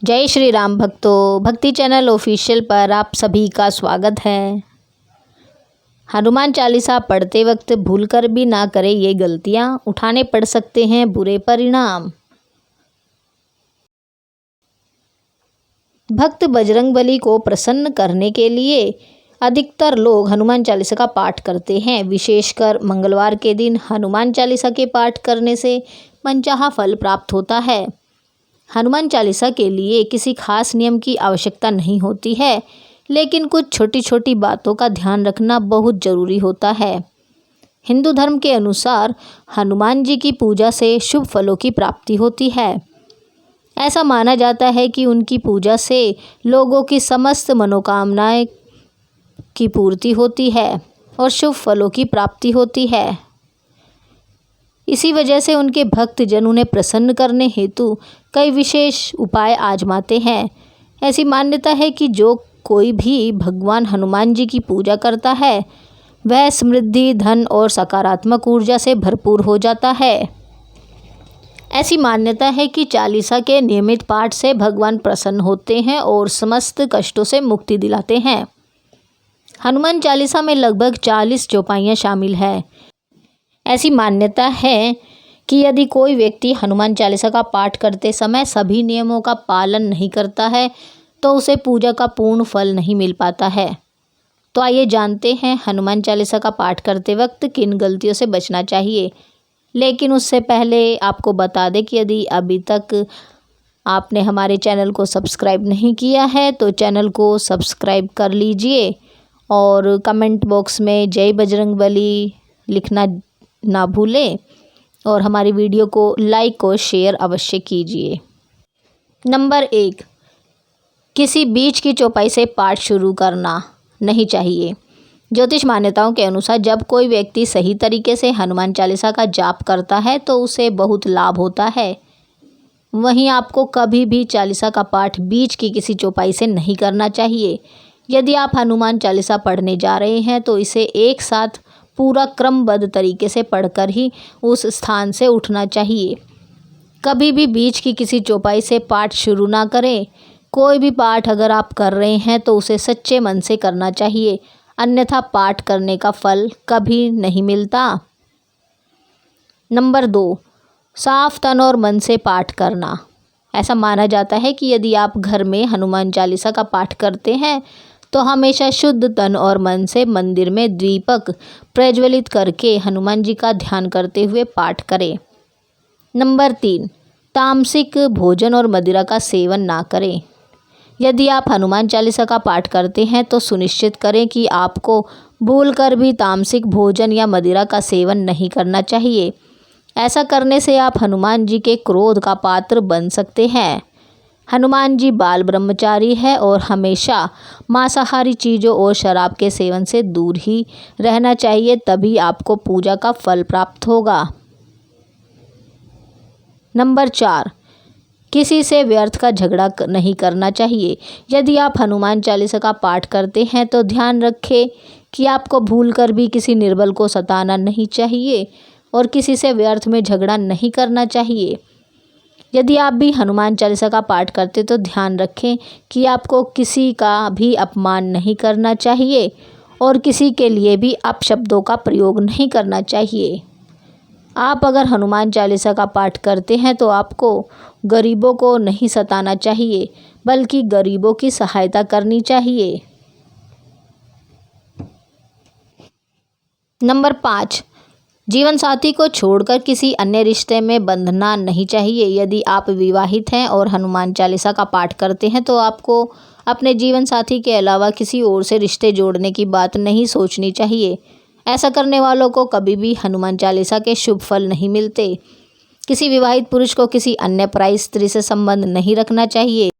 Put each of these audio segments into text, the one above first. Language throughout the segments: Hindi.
जय श्री राम भक्तों, भक्ति चैनल ऑफिशियल पर आप सभी का स्वागत है। हनुमान चालीसा पढ़ते वक्त भूलकर भी ना करें ये गलतियां, उठाने पड़ सकते हैं बुरे परिणाम। भक्त बजरंगबली को प्रसन्न करने के लिए अधिकतर लोग हनुमान चालीसा का पाठ करते हैं। विशेषकर मंगलवार के दिन हनुमान चालीसा के पाठ करने से मनचाहा फल प्राप्त होता है। हनुमान चालीसा के लिए किसी खास नियम की आवश्यकता नहीं होती है, लेकिन कुछ छोटी छोटी बातों का ध्यान रखना बहुत ज़रूरी होता है। हिंदू धर्म के अनुसार हनुमान जी की पूजा से शुभ फलों की प्राप्ति होती है। ऐसा माना जाता है कि उनकी पूजा से लोगों की समस्त मनोकामनाएं की पूर्ति होती है और शुभ फलों की प्राप्ति होती है। इसी वजह से उनके भक्तजन उन्हें प्रसन्न करने हेतु कई विशेष उपाय आजमाते हैं। ऐसी मान्यता है कि जो कोई भी भगवान हनुमान जी की पूजा करता है वह समृद्धि, धन और सकारात्मक ऊर्जा से भरपूर हो जाता है। ऐसी मान्यता है कि चालीसा के नियमित पाठ से भगवान प्रसन्न होते हैं और समस्त कष्टों से मुक्ति दिलाते हैं। हनुमान चालीसा में लगभग 40 चौपाइयाँ शामिल हैं। ऐसी मान्यता है कि यदि कोई व्यक्ति हनुमान चालीसा का पाठ करते समय सभी नियमों का पालन नहीं करता है तो उसे पूजा का पूर्ण फल नहीं मिल पाता है। तो आइए जानते हैं हनुमान चालीसा का पाठ करते वक्त किन गलतियों से बचना चाहिए। लेकिन उससे पहले आपको बता दें कि यदि अभी तक आपने हमारे चैनल को सब्सक्राइब नहीं किया है तो चैनल को सब्सक्राइब कर लीजिए और कमेंट बॉक्स में जय बजरंगबली लिखना ना भूलें और हमारी वीडियो को लाइक और शेयर अवश्य कीजिए। नंबर 1, किसी बीच की चौपाई से पाठ शुरू करना नहीं चाहिए। ज्योतिष मान्यताओं के अनुसार जब कोई व्यक्ति सही तरीके से हनुमान चालीसा का जाप करता है तो उसे बहुत लाभ होता है। वहीं आपको कभी भी चालीसा का पाठ बीच की किसी चौपाई से नहीं करना चाहिए। यदि आप हनुमान चालीसा पढ़ने जा रहे हैं तो इसे एक साथ पूरा क्रमबद्ध तरीके से पढ़कर ही उस स्थान से उठना चाहिए। कभी भी बीच की किसी चौपाई से पाठ शुरू ना करें। कोई भी पाठ अगर आप कर रहे हैं तो उसे सच्चे मन से करना चाहिए, अन्यथा पाठ करने का फल कभी नहीं मिलता। नंबर 2, साफ तन और मन से पाठ करना। ऐसा माना जाता है कि यदि आप घर में हनुमान चालीसा का पाठ करते हैं तो हमेशा शुद्ध तन और मन से मंदिर में दीपक प्रज्वलित करके हनुमान जी का ध्यान करते हुए पाठ करें। नंबर 3, तामसिक भोजन और मदिरा का सेवन ना करें। यदि आप हनुमान चालीसा का पाठ करते हैं तो सुनिश्चित करें कि आपको भूलकर भी तामसिक भोजन या मदिरा का सेवन नहीं करना चाहिए। ऐसा करने से आप हनुमान जी के क्रोध का पात्र बन सकते हैं। हनुमान जी बाल ब्रह्मचारी है और हमेशा मांसाहारी चीज़ों और शराब के सेवन से दूर ही रहना चाहिए, तभी आपको पूजा का फल प्राप्त होगा। नंबर 4, किसी से व्यर्थ का झगड़ा नहीं करना चाहिए। यदि आप हनुमान चालीसा का पाठ करते हैं तो ध्यान रखें कि आपको भूलकर भी किसी निर्बल को सताना नहीं चाहिए और किसी से व्यर्थ में झगड़ा नहीं करना चाहिए। यदि आप भी हनुमान चालीसा का पाठ करते तो ध्यान रखें कि आपको किसी का भी अपमान नहीं करना चाहिए और किसी के लिए भी अपशब्दों का प्रयोग नहीं करना चाहिए। आप अगर हनुमान चालीसा का पाठ करते हैं तो आपको गरीबों को नहीं सताना चाहिए, बल्कि गरीबों की सहायता करनी चाहिए। नंबर 5, जीवन साथी को छोड़कर किसी अन्य रिश्ते में बंधना नहीं चाहिए। यदि आप विवाहित हैं और हनुमान चालीसा का पाठ करते हैं तो आपको अपने जीवन साथी के अलावा किसी और से रिश्ते जोड़ने की बात नहीं सोचनी चाहिए। ऐसा करने वालों को कभी भी हनुमान चालीसा के शुभ फल नहीं मिलते। किसी विवाहित पुरुष को किसी अन्य पराई स्त्री से संबंध नहीं रखना चाहिए।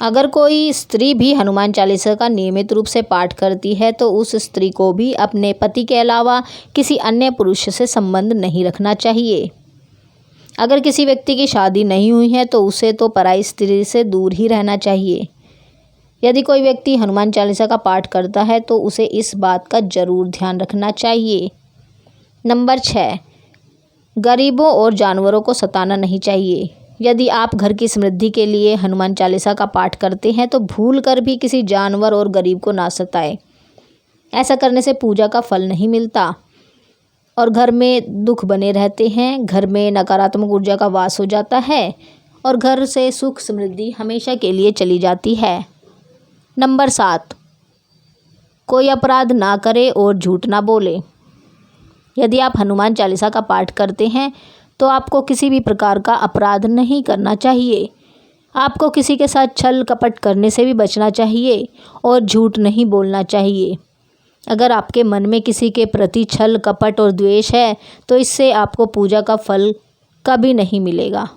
अगर कोई स्त्री भी हनुमान चालीसा का नियमित रूप से पाठ करती है तो उस स्त्री को भी अपने पति के अलावा किसी अन्य पुरुष से संबंध नहीं रखना चाहिए। अगर किसी व्यक्ति की शादी नहीं हुई है तो उसे तो पराई स्त्री से दूर ही रहना चाहिए। यदि कोई व्यक्ति हनुमान चालीसा का पाठ करता है तो उसे इस बात का जरूर ध्यान रखना चाहिए। नंबर 6, गरीबों और जानवरों को सताना नहीं चाहिए। यदि आप घर की समृद्धि के लिए हनुमान चालीसा का पाठ करते हैं तो भूल कर भी किसी जानवर और गरीब को ना सताएं। ऐसा करने से पूजा का फल नहीं मिलता और घर में दुख बने रहते हैं, घर में नकारात्मक ऊर्जा का वास हो जाता है और घर से सुख समृद्धि हमेशा के लिए चली जाती है। नंबर 7, कोई अपराध ना करे और झूठ ना बोले। यदि आप हनुमान चालीसा का पाठ करते हैं तो आपको किसी भी प्रकार का अपराध नहीं करना चाहिए। आपको किसी के साथ छल कपट करने से भी बचना चाहिए और झूठ नहीं बोलना चाहिए। अगर आपके मन में किसी के प्रति छल कपट और द्वेष है तो इससे आपको पूजा का फल कभी नहीं मिलेगा।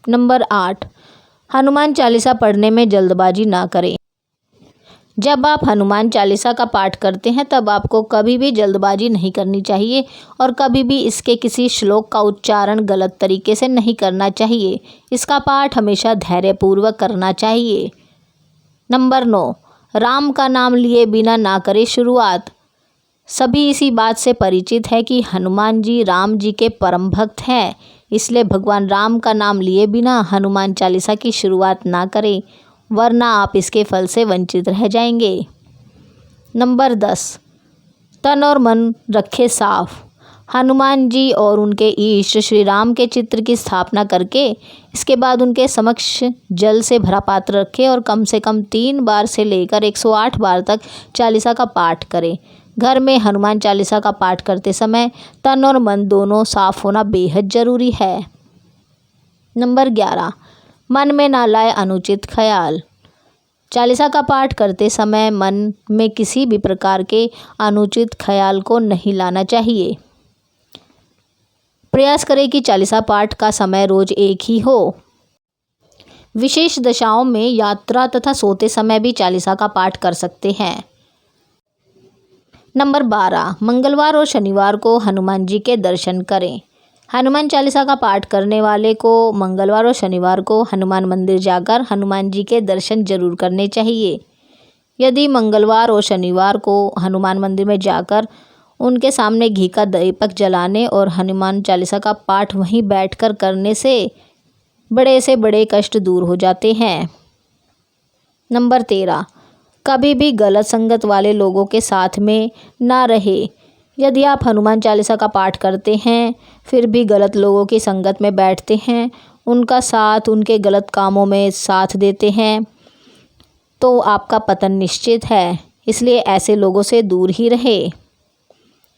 नंबर 8, हनुमान चालीसा पढ़ने में जल्दबाजी ना करें। जब आप हनुमान चालीसा का पाठ करते हैं तब आपको कभी भी जल्दबाजी नहीं करनी चाहिए और कभी भी इसके किसी श्लोक का उच्चारण गलत तरीके से नहीं करना चाहिए। इसका पाठ हमेशा धैर्यपूर्वक करना चाहिए। नंबर 9, राम का नाम लिए बिना ना करें शुरुआत। सभी इसी बात से परिचित है कि हनुमान जी राम जी के परम भक्त हैं, इसलिए भगवान राम का नाम लिए बिना हनुमान चालीसा की शुरुआत ना करें, वरना आप इसके फल से वंचित रह जाएंगे। नंबर 10, तन और मन रखे साफ। हनुमान जी और उनके इष्ट श्री राम के चित्र की स्थापना करके इसके बाद उनके समक्ष जल से भरा पात्र रखें और कम से कम 3 बार से लेकर 108 बार तक चालीसा का पाठ करें। घर में हनुमान चालीसा का पाठ करते समय तन और मन दोनों साफ होना बेहद ज़रूरी है। नंबर 11, मन में ना लाए अनुचित ख्याल। चालीसा का पाठ करते समय मन में किसी भी प्रकार के अनुचित ख्याल को नहीं लाना चाहिए। प्रयास करें कि चालीसा पाठ का समय रोज एक ही हो। विशेष दशाओं में यात्रा तथा सोते समय भी चालीसा का पाठ कर सकते हैं। नंबर 12, मंगलवार और शनिवार को हनुमान जी के दर्शन करें। हनुमान चालीसा का पाठ करने वाले को मंगलवार और शनिवार को हनुमान मंदिर जाकर हनुमान जी के दर्शन जरूर करने चाहिए। यदि मंगलवार और शनिवार को हनुमान मंदिर में जाकर उनके सामने घी का दीपक जलाने और हनुमान चालीसा का पाठ वहीं बैठकर करने से बड़े से बड़े कष्ट दूर हो जाते हैं। नंबर 13, कभी भी गलत संगत वाले लोगों के साथ में ना रहे। यदि आप हनुमान चालीसा का पाठ करते हैं फिर भी गलत लोगों की संगत में बैठते हैं, उनका साथ, उनके गलत कामों में साथ देते हैं तो आपका पतन निश्चित है, इसलिए ऐसे लोगों से दूर ही रहे।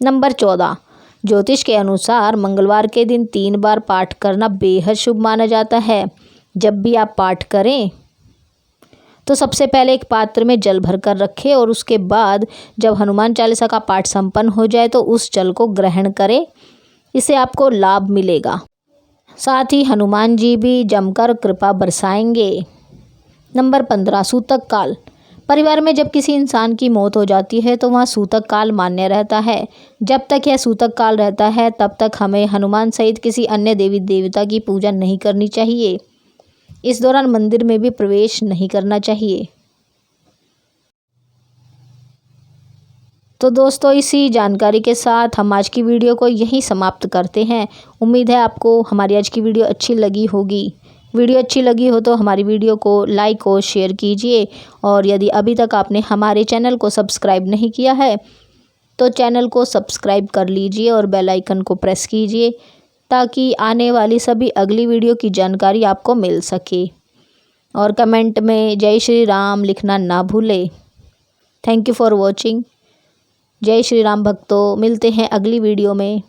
नंबर 14, ज्योतिष के अनुसार मंगलवार के दिन 3 बार पाठ करना बेहद शुभ माना जाता है। जब भी आप पाठ करें तो सबसे पहले एक पात्र में जल भर कर रखें और उसके बाद जब हनुमान चालीसा का पाठ संपन्न हो जाए तो उस जल को ग्रहण करें, इससे आपको लाभ मिलेगा। साथ ही हनुमान जी भी जमकर कृपा बरसाएंगे। नंबर 15, सूतक काल। परिवार में जब किसी इंसान की मौत हो जाती है तो वहाँ सूतक काल मान्य रहता है। जब तक यह सूतक काल रहता है तब तक हमें हनुमान सहित किसी अन्य देवी देवता की पूजा नहीं करनी चाहिए। इस दौरान मंदिर में भी प्रवेश नहीं करना चाहिए। तो दोस्तों, इसी जानकारी के साथ हम आज की वीडियो को यहीं समाप्त करते हैं। उम्मीद है आपको हमारी आज की वीडियो अच्छी लगी होगी। वीडियो अच्छी लगी हो तो हमारी वीडियो को लाइक और शेयर कीजिए और यदि अभी तक आपने हमारे चैनल को सब्सक्राइब नहीं किया है तो चैनल को सब्सक्राइब कर लीजिए और बेल आइकन को प्रेस कीजिए ताकि आने वाली सभी अगली वीडियो की जानकारी आपको मिल सके। और कमेंट में जय श्री राम लिखना ना भूलें। Thank you for watching. जय श्री राम भक्तों, मिलते हैं अगली वीडियो में।